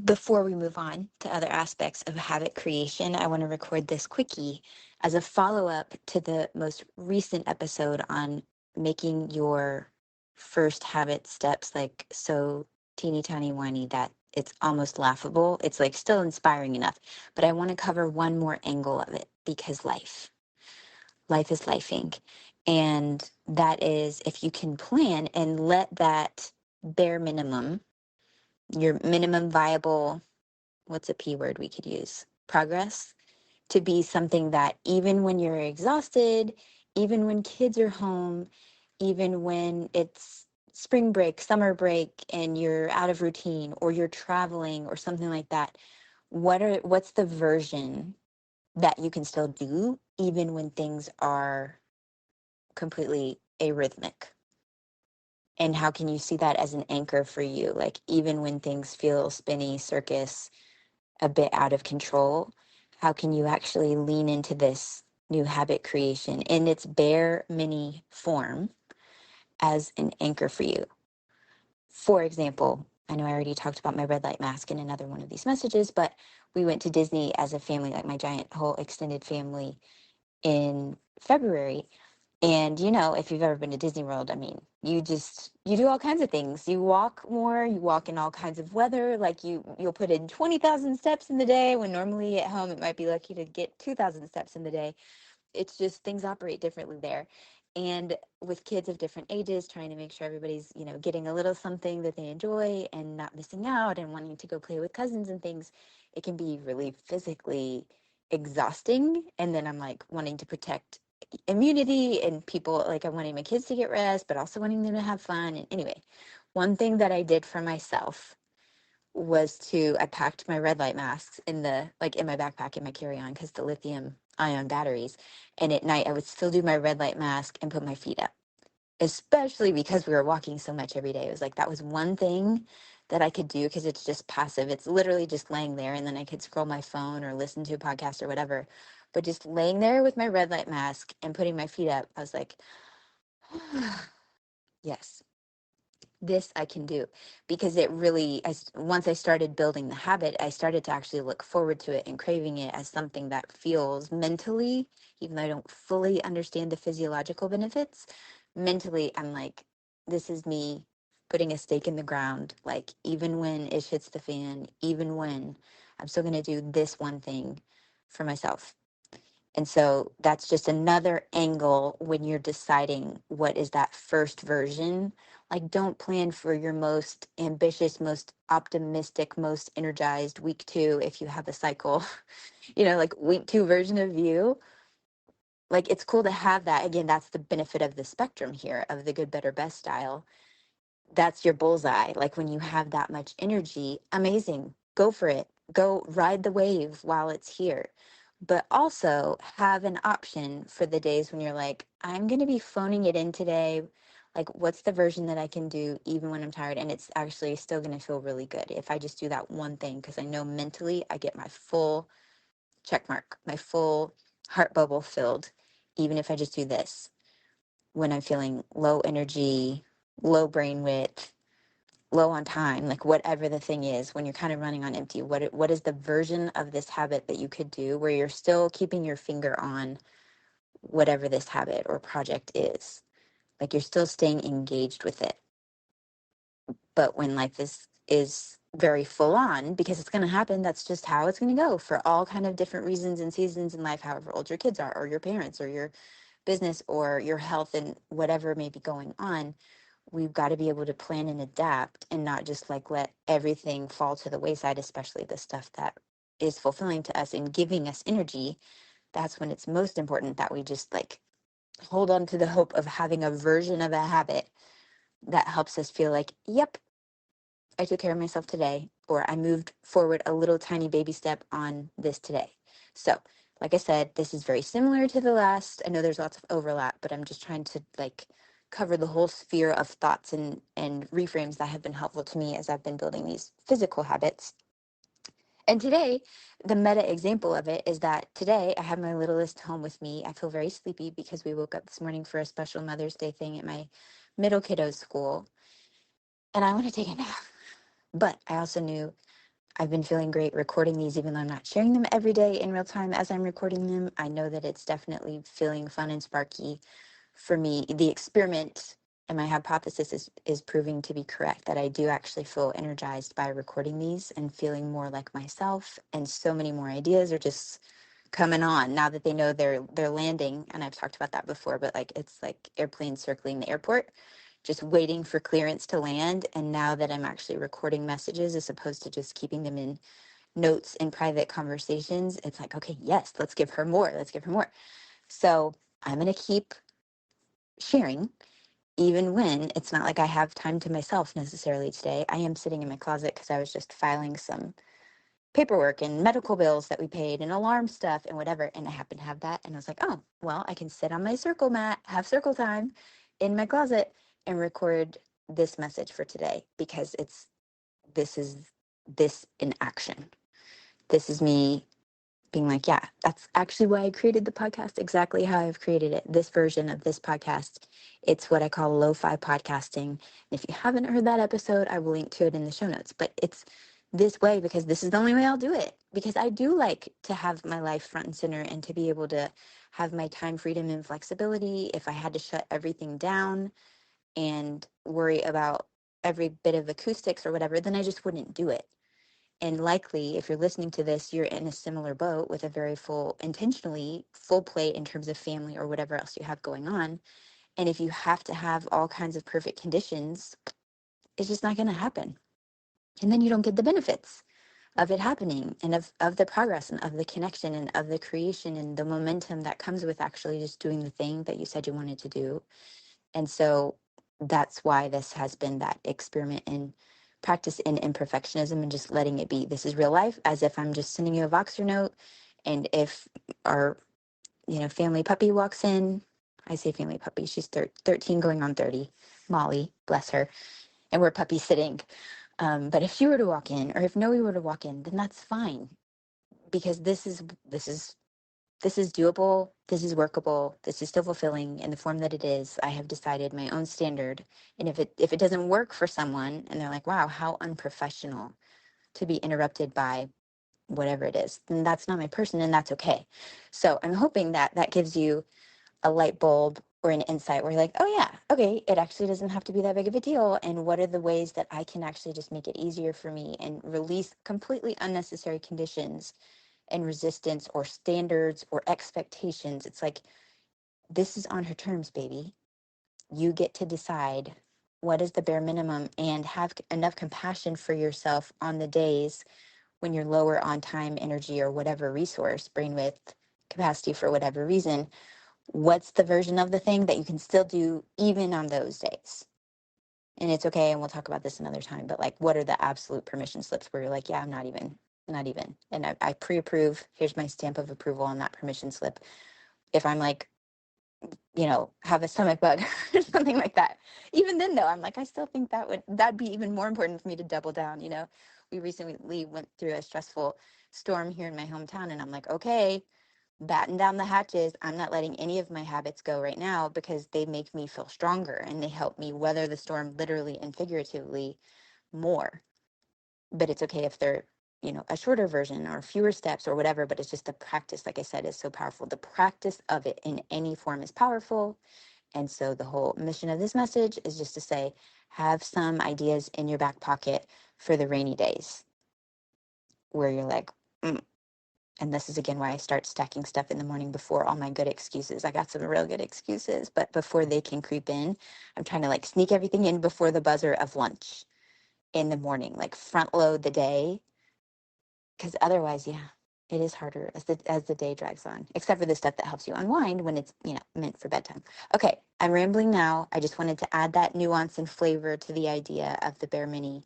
Before we move on to other aspects of habit creation, I want to record this quickie as a follow up to the most recent episode on making your first habit steps like so teeny tiny whiny that it's almost laughable. It's like still inspiring enough, but I want to cover one more angle of it because life is lifing. And that is if you can plan and let that bare minimum, your minimum viable, what's a P word we could use? Progress, to be something that even when you're exhausted, even when kids are home, even when it's spring break, summer break, and you're out of routine or you're traveling or something like that, what's the version that you can still do even when things are completely arrhythmic? And how can you see that as an anchor for you? Like even when things feel spinny, circus, a bit out of control, how can you actually lean into this new habit creation in its bare mini form as an anchor for you? For example, I know I already talked about my red light mask in another one of these messages, but we went to Disney as a family, like my giant whole extended family in February. And if you've ever been to Disney World, I mean, you do all kinds of things. You walk more, you walk in all kinds of weather. Like you'll put in 20,000 steps in the day when normally at home it might be lucky to get 2,000 steps in the day. It's just things operate differently there. And with kids of different ages, trying to make sure everybody's, getting a little something that they enjoy and not missing out and wanting to go play with cousins and things, it can be really physically exhausting. And then I'm like wanting to protect immunity and people, like I'm wanting my kids to get rest, but also wanting them to have fun. And anyway, one thing that I did for myself was I packed my red light masks in my backpack in my carry-on because the lithium ion batteries. And at night I would still do my red light mask and put my feet up, especially because we were walking so much every day. It was like that was one thing that I could do because it's just passive. It's literally just laying there and then I could scroll my phone or listen to a podcast or whatever. But just laying there with my red light mask and putting my feet up, I was like, yes, this I can do. Because it really, once I started building the habit, I started to actually look forward to it and craving it as something that feels mentally, even though I don't fully understand the physiological benefits, mentally, I'm like, this is me putting a stake in the ground. Like, even when it hits the fan, even when I'm still going to do this one thing for myself. And so that's just another angle when you're deciding what is that first version. Like, don't plan for your most ambitious, most optimistic, most energized week 2 if you have a cycle, like week 2 version of you. Like, it's cool to have that. Again, that's the benefit of the spectrum here of the good, better, best style. That's your bullseye. Like, when you have that much energy, amazing. Go for it. Go ride the wave while it's here. But also have an option for the days when you're like, I'm going to be phoning it in today. Like, what's the version that I can do even when I'm tired? And it's actually still going to feel really good if I just do that one thing, because I know mentally I get my full check mark, my full heart bubble filled, even if I just do this when I'm feeling low energy, low brain width, low on time, like whatever the thing is, when you're kind of running on empty, what is the version of this habit that you could do where you're still keeping your finger on whatever this habit or project is? Like, you're still staying engaged with it. But when life is very full on, because it's going to happen, that's just how it's going to go for all kind of different reasons and seasons in life, however old your kids are or your parents or your business or your health and whatever may be going on. We've got to be able to plan and adapt and not just like let everything fall to the wayside, especially the stuff that is fulfilling to us and giving us energy. That's when it's most important that we just like hold on to the hope of having a version of a habit that helps us feel like, yep, I took care of myself today, or I moved forward a little tiny baby step on this today. So, like I said, this is very similar to the last. I know there's lots of overlap, but I'm just trying to like cover the whole sphere of thoughts and reframes that have been helpful to me as I've been building these physical habits. And today, the meta example of it is that today I have my littlest home with me. I feel very sleepy because we woke up this morning for a special Mother's Day thing at my middle kiddo's school, and I want to take a nap. But I also knew I've been feeling great recording these, even though I'm not sharing them every day in real time as I'm recording them. I know that it's definitely feeling fun and sparky for me. The experiment and my hypothesis is proving to be correct, that I do actually feel energized by recording these and feeling more like myself. And so many more ideas are just coming on now that they know they're landing. And I've talked about that before, but like it's like airplanes circling the airport, just waiting for clearance to land. And now that I'm actually recording messages as opposed to just keeping them in notes in private conversations, it's like, okay, yes, let's give her more. Let's give her more. So I'm going to keep sharing, even when it's not like I have time to myself necessarily today. I am sitting in my closet because I was just filing some paperwork and medical bills that we paid and alarm stuff and whatever. And I happen to have that. And I was like, oh, well, I can sit on my circle mat, have circle time in my closet and record this message for today, because this is this in action. This is me being like, yeah, that's actually why I created the podcast, exactly how I've created it. This version of this podcast, it's what I call lo-fi podcasting. And if you haven't heard that episode, I will link to it in the show notes. But it's this way because this is the only way I'll do it. Because I do like to have my life front and center and to be able to have my time freedom and flexibility. If I had to shut everything down and worry about every bit of acoustics or whatever, then I just wouldn't do it. And likely, if you're listening to this, you're in a similar boat with a very full, intentionally full plate in terms of family or whatever else you have going on. And if you have to have all kinds of perfect conditions, it's just not going to happen. And then you don't get the benefits of it happening and of the progress and of the connection and of the creation and the momentum that comes with actually just doing the thing that you said you wanted to do. And so that's why this has been that experiment in practice in imperfectionism and just letting it be. This is real life, as if I'm just sending you a Voxer note. And if our, family puppy walks in, I say family puppy, she's 13 going on 30, Molly, bless her, and we're puppy sitting. But if she were to walk in, or if Noe were to walk in, then that's fine, because this is doable, this is workable, this is still fulfilling in the form that it is. I have decided my own standard. And if it doesn't work for someone and they're like, wow, how unprofessional to be interrupted by whatever it is, then that's not my person, and that's okay. So I'm hoping that that gives you a light bulb or an insight where you're like, oh yeah, okay, it actually doesn't have to be that big of a deal. And what are the ways that I can actually just make it easier for me and release completely unnecessary conditions and resistance or standards or expectations. It's like, this is on her terms, baby. You get to decide what is the bare minimum and have enough compassion for yourself on the days when you're lower on time, energy, or whatever resource, brainwidth, capacity for whatever reason. What's the version of the thing that you can still do even on those days? And it's okay, and we'll talk about this another time, but like, what are the absolute permission slips where you're like, yeah, I'm not even. And I pre-approve, here's my stamp of approval on that permission slip. If I'm like, have a stomach bug or something like that, even then though, I'm like, I still think that'd be even more important for me to double down. We recently went through a stressful storm here in my hometown, and I'm like, okay, batten down the hatches. I'm not letting any of my habits go right now, because they make me feel stronger and they help me weather the storm literally and figuratively more. But it's okay if they're, a shorter version or fewer steps or whatever, but it's just the practice, like I said, is so powerful. The practice of it in any form is powerful. And so the whole mission of this message is just to say, have some ideas in your back pocket for the rainy days where you're like, and this is again why I start stacking stuff in the morning before all my good excuses. I got some real good excuses, but before they can creep in, I'm trying to like sneak everything in before the buzzer of lunch in the morning, like front load the day. Because otherwise, yeah, it is harder as the day drags on, except for the stuff that helps you unwind when it's, meant for bedtime. Okay, I'm rambling now. I just wanted to add that nuance and flavor to the idea of the bare mini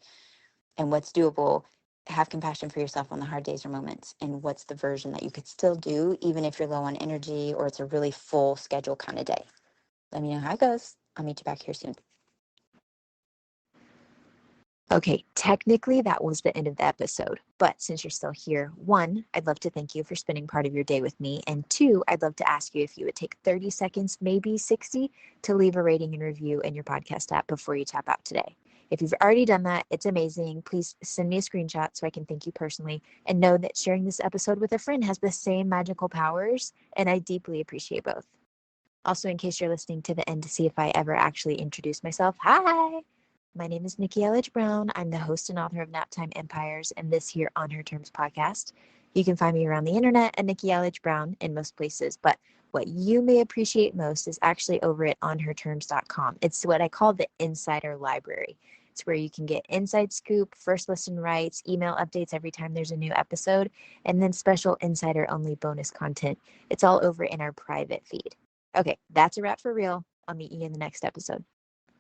and what's doable. Have compassion for yourself on the hard days or moments, and what's the version that you could still do even if you're low on energy or it's a really full schedule kind of day. Let me know how it goes. I'll meet you back here soon. Okay, technically that was the end of the episode, but since you're still here, one, I'd love to thank you for spending part of your day with me, and two, I'd love to ask you if you would take 30 seconds, maybe 60, to leave a rating and review in your podcast app before you tap out today. If you've already done that, it's amazing. Please send me a screenshot so I can thank you personally, and know that sharing this episode with a friend has the same magical powers, and I deeply appreciate both. Also, in case you're listening to the end to see if I ever actually introduce myself, hi! My name is Nikki Elledge Brown. I'm the host and author of Naptime Empires and this here On Her Terms podcast. You can find me around the internet at Nikki Elledge Brown in most places, but what you may appreciate most is actually over at onherterms.com. It's what I call the insider library. It's where you can get inside scoop, first listen rights, email updates every time there's a new episode, and then special insider only bonus content. It's all over in our private feed. Okay, that's a wrap for real. I'll meet you in the next episode.